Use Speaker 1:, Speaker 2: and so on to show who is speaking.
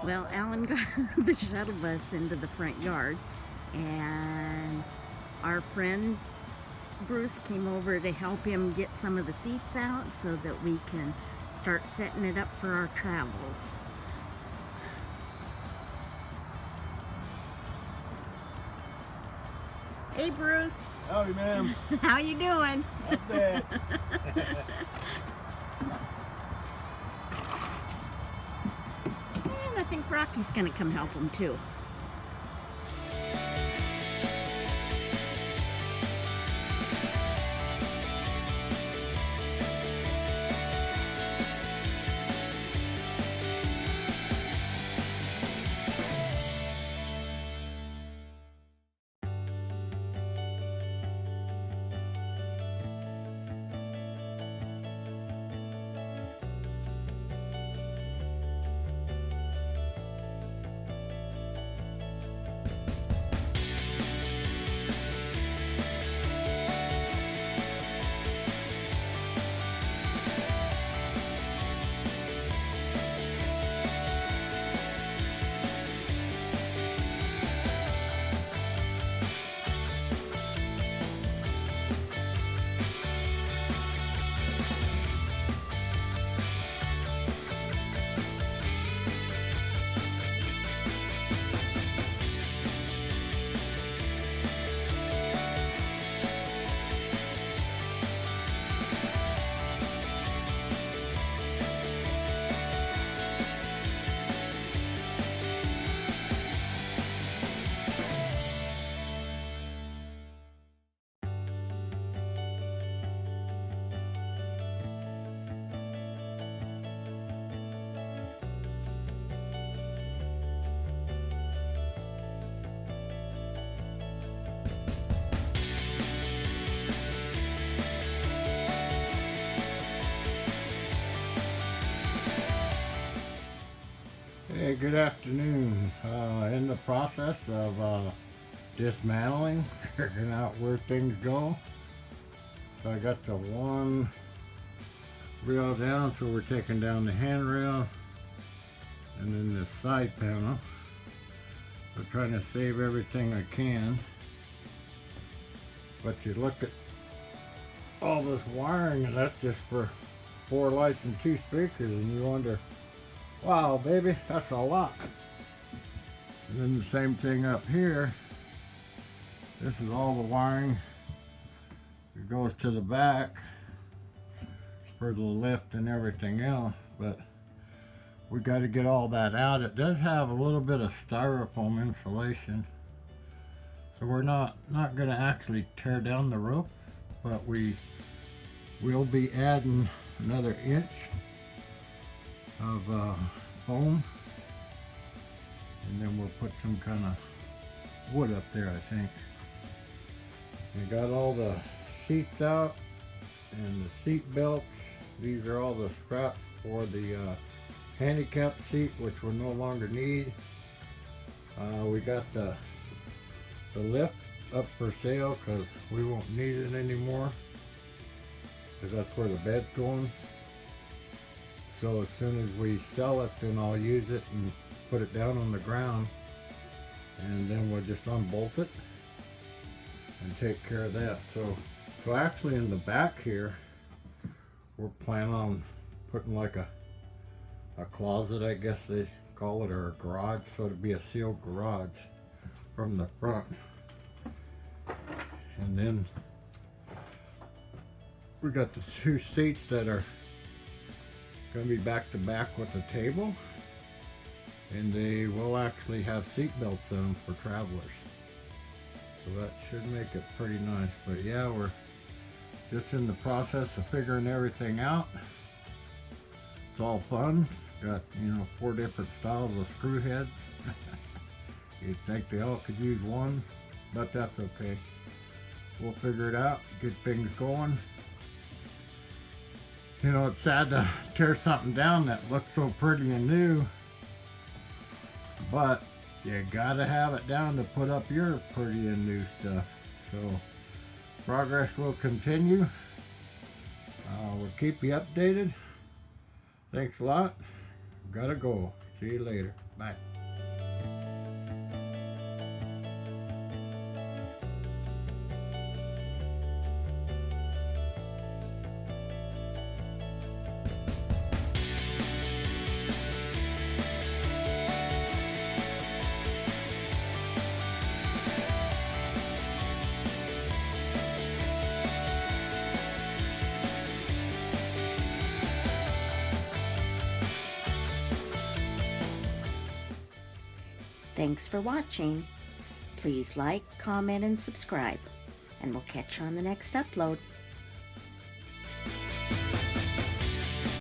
Speaker 1: Well, Alan got the shuttle bus into the front yard, and our friend Bruce came over to help him get some of the seats out so that we can start setting it up for our travels. Hey, Bruce.
Speaker 2: Howdy, ma'am.
Speaker 1: How you doing?
Speaker 2: Not bad.
Speaker 1: And I think Rocky's gonna come help him too.
Speaker 2: Hey, good afternoon. In the process of dismantling, figuring out where things go. So I got the one rail down, so we're taking down the handrail and then the side panel. So trying to save everything I can. But you look at all this wiring, and that's just for 4 lights and 2 speakers, and you wonder, wow, baby, that's a lot. And then the same thing up here. This is all the wiring that goes to the back for the lift and everything else, but we got to get all that out. It does have a little bit of styrofoam insulation, so we're not going to actually tear down the roof, but we will be adding another inch of foam, and then we'll put some kind of wood up there, I think. We got all the seats out and the seat belts. These are all the scraps for the handicap seat, which we'll no longer need. We got the lift up for sale because we won't need it anymore, because that's where the bed's going. So as soon as we sell it, then I'll use it and put it down on the ground, and then we'll just unbolt it and take care of that. So actually in the back here, we're planning on putting like a closet, I guess they call it, or a garage. So it'll be a sealed garage from the front. And then we got the 2 seats that are going to be back to back with the table, and they will actually have seat belts on them for travelers, so that should make it pretty nice. But yeah, we're just in the process of figuring everything out. It's all fun. Got, 4 different styles of screw heads. You'd think they all could use one, but that's okay. We'll figure it out, get things going. It's sad to tear something down that looks so pretty and new, but you gotta have it down to put up your pretty and new stuff. So progress will continue. We'll keep you updated. Thanks a lot. Gotta go. See you later. Bye.
Speaker 1: Thanks for watching. Please like, comment, and subscribe, and we'll catch you on the next upload.